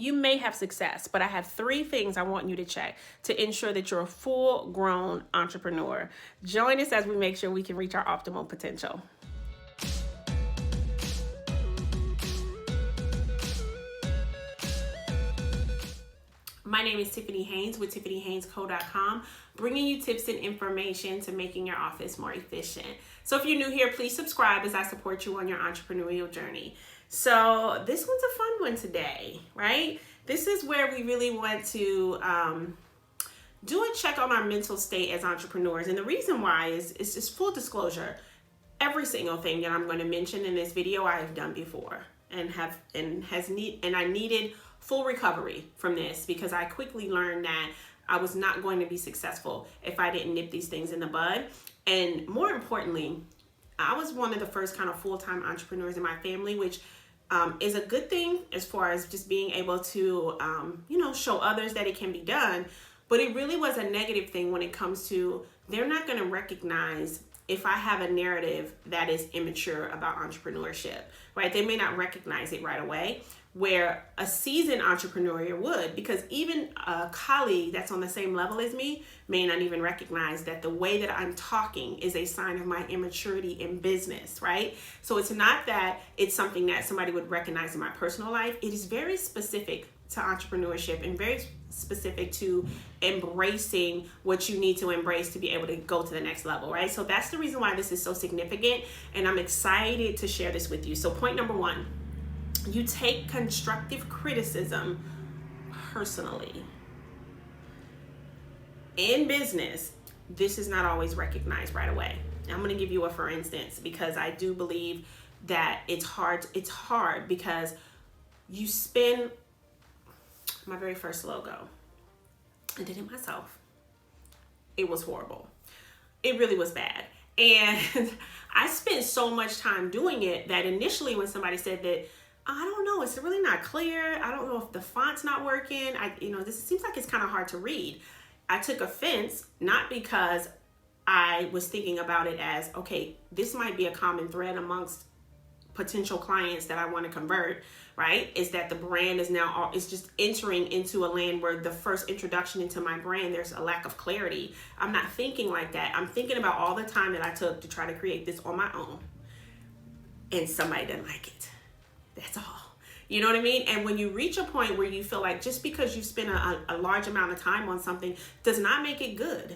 you may have success, but I have 3 things I want you to check to ensure that you're a full-grown entrepreneur. Join us as we make sure we can reach our optimal potential. My name is Tiffany Haynes with TiffanyHaynesCo.com, bringing you tips and information to making your office more efficient. So if you're new here, please subscribe as I support you on your entrepreneurial journey. So this one's a fun one today, right? This is where we really want to do a check on our mental state as entrepreneurs. And the reason why is just full disclosure. Every single thing that I'm going to mention in this video I have done before and I needed full recovery from this because I quickly learned that I was not going to be successful if I didn't nip these things in the bud. And more importantly, I was one of the first kind of full-time entrepreneurs in my family, which is a good thing as far as just being able to, show others that it can be done. But it really was a negative thing when it comes to they're not going to recognize if I have a narrative that is immature about entrepreneurship, right? They may not recognize it right away, where a seasoned entrepreneur would, because even a colleague that's on the same level as me may not even recognize that the way that I'm talking is a sign of my immaturity in business, right? So it's not that it's something that somebody would recognize in my personal life. It is very specific to entrepreneurship and very specific to embracing what you need to embrace to be able to go to the next level, right? So that's the reason why this is so significant, and I'm excited to share this with you. So point number 1, you take constructive criticism personally. In business, this is not always recognized right away. I'm going to give you a for instance, because I do believe that it's hard because you spend my very first logo. I did it myself. It was horrible. It really was bad. And I spent so much time doing it that initially when somebody said that, I don't know, it's really not clear. I don't know if the font's not working. This seems like it's kind of hard to read. I took offense, not because I was thinking about it as, okay, this might be a common thread amongst potential clients that I want to convert, right? Is that the brand is now is just entering into a land where the first introduction into my brand, there's a lack of clarity. I'm not thinking like that. I'm thinking about all the time that I took to try to create this on my own, and somebody didn't like it. That's all. You know what I mean? And when you reach a point where you feel like just because you spend a large amount of time on something does not make it good.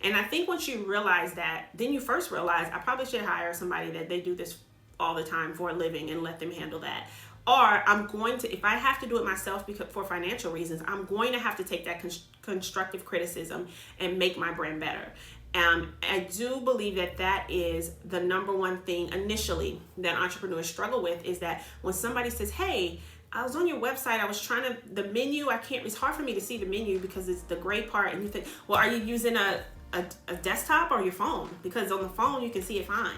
And I think once you realize that, then you first realize I probably should hire somebody that they do this all the time for a living and let them handle that. Or I'm going to, if I have to do it myself because for financial reasons, I'm going to have to take that constructive criticism and make my brand better. I do believe that is the number one thing initially that entrepreneurs struggle with, is that when somebody says, hey, I was on your website, I was trying to, the menu, it's hard for me to see the menu because it's the gray part. And you think, well, are you using a desktop or your phone? Because on the phone, you can see it fine.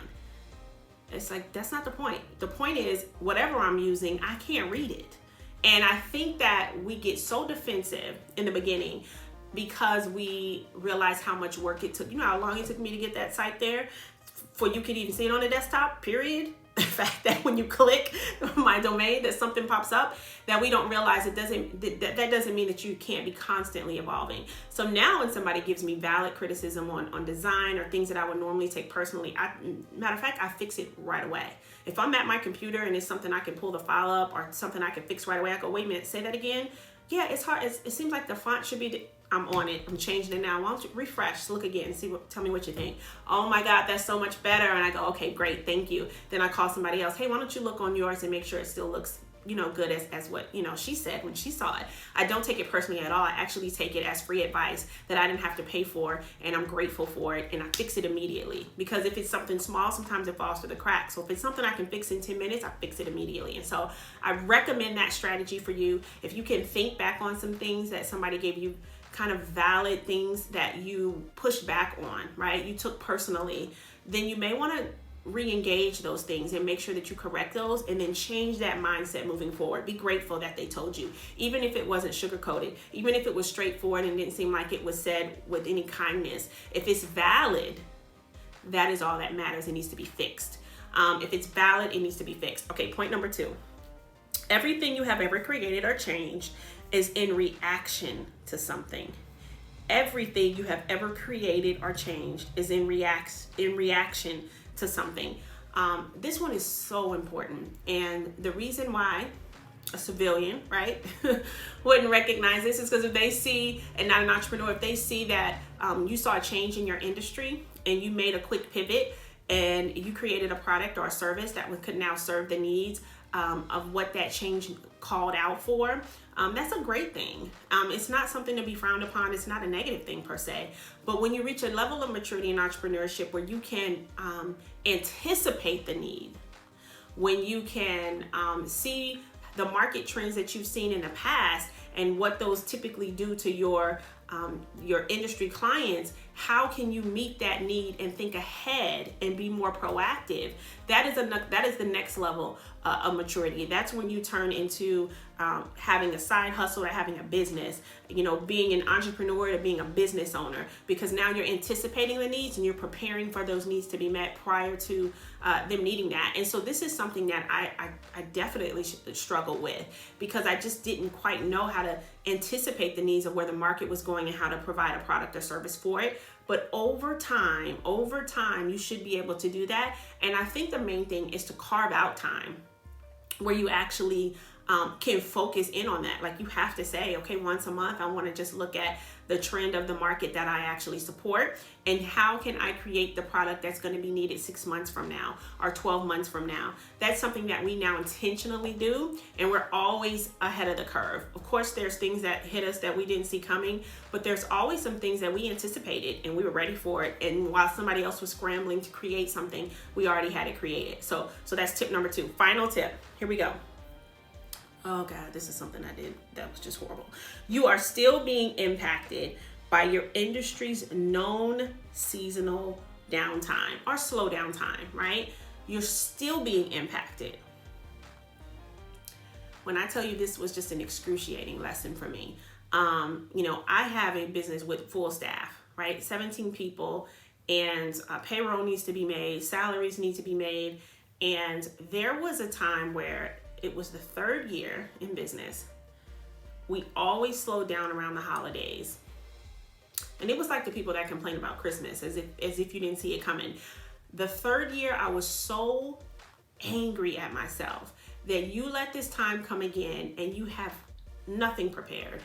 It's like, that's not the point. The point is, whatever I'm using, I can't read it. And I think that we get so defensive in the beginning because we realize how much work it took. You know how long it took me to get that site there for you could even see it on the desktop, period. The fact that when you click my domain that something pops up, that we don't realize that doesn't mean that you can't be constantly evolving. So now when somebody gives me valid criticism on design or things that I would normally take personally, matter of fact, I fix it right away. If I'm at my computer and it's something I can pull the file up or something I can fix right away, I go, wait a minute, say that again. Yeah, it's hard. It seems like the font should be, I'm on it. I'm changing it now. Why don't you refresh, look again, tell me what you think. Oh my God, that's so much better. And I go, okay, great, thank you. Then I call somebody else. Hey, why don't you look on yours and make sure it still looks, good as what, she said when she saw it. I don't take it personally at all. I actually take it as free advice that I didn't have to pay for, and I'm grateful for it, and I fix it immediately. Because if it's something small, sometimes it falls through the cracks. So if it's something I can fix in 10 minutes, I fix it immediately. And so I recommend that strategy for you. If you can think back on some things that somebody gave you, kind of valid things that you pushed back on, right? You took personally, then you may want to re-engage those things and make sure that you correct those and then change that mindset moving forward. Be grateful that they told you, even if it wasn't sugar-coated, even if it was straightforward and didn't seem like it was said with any kindness. If it's valid, that is all that matters. It needs to be fixed. If it's valid, it needs to be fixed. Okay, point number 2. Everything you have ever created or changed is in reaction to something. Everything you have ever created or changed is in reaction to something. This one is so important. And the reason why a civilian, right, wouldn't recognize this is because if they see, and not an entrepreneur, if they see that you saw a change in your industry and you made a quick pivot and you created a product or a service that could now serve the needs of what that change called out for, that's a great thing. It's not something to be frowned upon. It's not a negative thing per se. But when you reach a level of maturity in entrepreneurship where you can anticipate the need, when you can see the market trends that you've seen in the past and what those typically do to your industry clients, how can you meet that need and think ahead and be more proactive? That is the next level of maturity. That's when you turn into having a side hustle to having a business, being an entrepreneur to being a business owner, because now you're anticipating the needs and you're preparing for those needs to be met prior to them needing that. And so this is something that I definitely struggle with, because I just didn't quite know how to anticipate the needs of where the market was going and how to provide a product or service for it. But over time, you should be able to do that. And I think the main thing is to carve out time where you actually can focus in on that. Like, you have to say, okay, once a month, I want to just look at the trend of the market that I actually support, and how can I create the product that's going to be needed 6 months from now or 12 months from now. That's something that we now intentionally do, and we're always ahead of the curve. Of course, there's things that hit us that we didn't see coming, but there's always some things that we anticipated and we were ready for it. And while somebody else was scrambling to create something, we already had it created. So that's tip number 2. Final tip. Here we go. Oh God, this is something I did that was just horrible. You are still being impacted by your industry's known seasonal downtime or slow down time, right? You're still being impacted. When I tell you this was just an excruciating lesson for me, I have a business with full staff, right? 17 people, and payroll needs to be made, salaries need to be made. And there was a time where it was the 3rd year in business. We always slowed down around the holidays. And it was like the people that complain about Christmas, as if you didn't see it coming. The 3rd year, I was so angry at myself that you let this time come again and you have nothing prepared.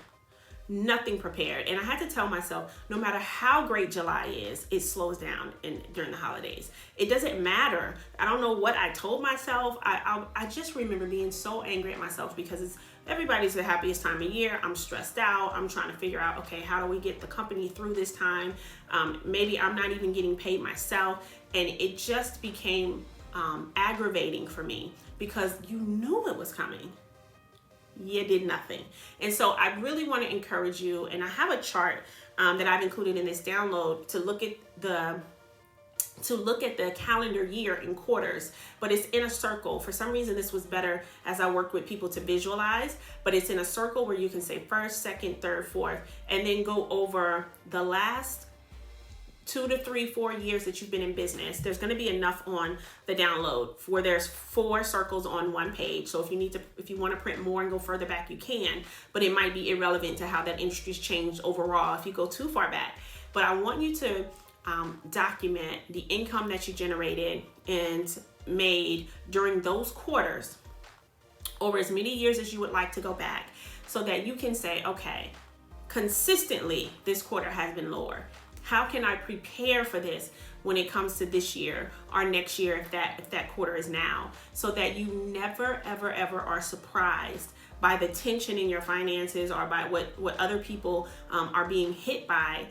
And I had to tell myself, no matter how great July is, it slows down during the holidays. It doesn't matter. I don't know what I told myself. I just remember being so angry at myself because everybody's the happiest time of year. I'm stressed out. I'm trying to figure out, okay, how do we get the company through this time? Maybe I'm not even getting paid myself. And it just became aggravating for me because you knew it was coming. You did nothing. And so I really want to encourage you, and I have a chart that I've included in this download to look at the calendar year in quarters, but it's in a circle. For some reason, this was better as I worked with people to visualize, but it's in a circle where you can say 1st, 2nd, 3rd, 4th, and then go over the last 2 to 3, 4 years that you've been in business. There's going to be enough on the download where there's 4 circles on one page. So if you want to print more and go further back, you can, but it might be irrelevant to how that industry's changed overall if you go too far back. But I want you to document the income that you generated and made during those quarters over as many years as you would like to go back, so that you can say, okay, consistently this quarter has been lower. How can I prepare for this when it comes to this year or next year if that quarter is now, so that you never, ever, ever are surprised by the tension in your finances or by what other people are being hit by.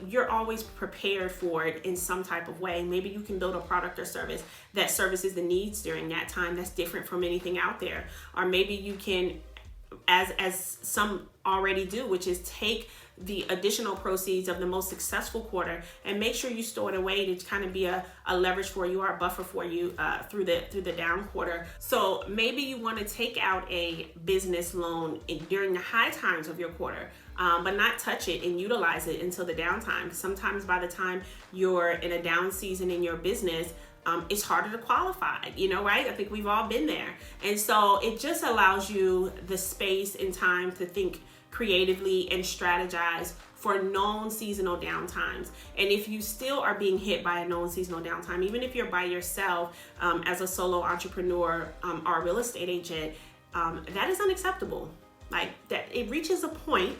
You're always prepared for it in some type of way. Maybe you can build a product or service that services the needs during that time that's different from anything out there. Or maybe you can, as some already do, which is take the additional proceeds of the most successful quarter and make sure you store it away to kind of be a leverage for you or a buffer for you through the down quarter. So maybe you want to take out a business loan during the high times of your quarter, but not touch it and utilize it until the downtime. Sometimes by the time you're in a down season in your business, it's harder to qualify, right? I think we've all been there. And so it just allows you the space and time to think creatively and strategize for known seasonal downtimes. And if you still are being hit by a known seasonal downtime, even if you're by yourself as a solo entrepreneur or a real estate agent, that is unacceptable. Like that, it reaches a point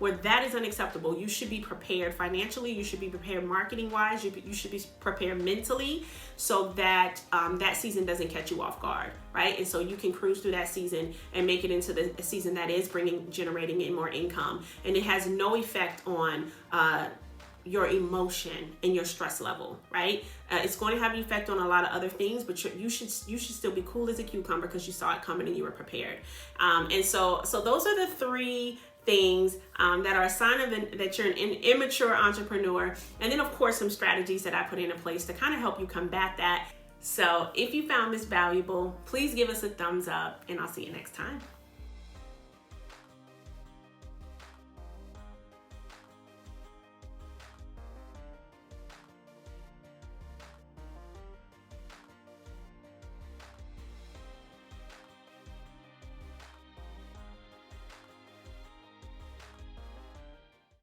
where that is unacceptable. You should be prepared financially. You should be prepared marketing wise. You should be prepared mentally so that that season doesn't catch you off guard, right? And so you can cruise through that season and make it into the season that is generating in more income. And it has no effect on your emotion and your stress level, right? It's going to have an effect on a lot of other things, but you should still be cool as a cucumber because you saw it coming and you were prepared. And so those are the three things that are a sign of that you're an immature entrepreneur. And then of course some strategies that I put into place to kind of help you combat that. So if you found this valuable, please give us a thumbs up and I'll see you next time.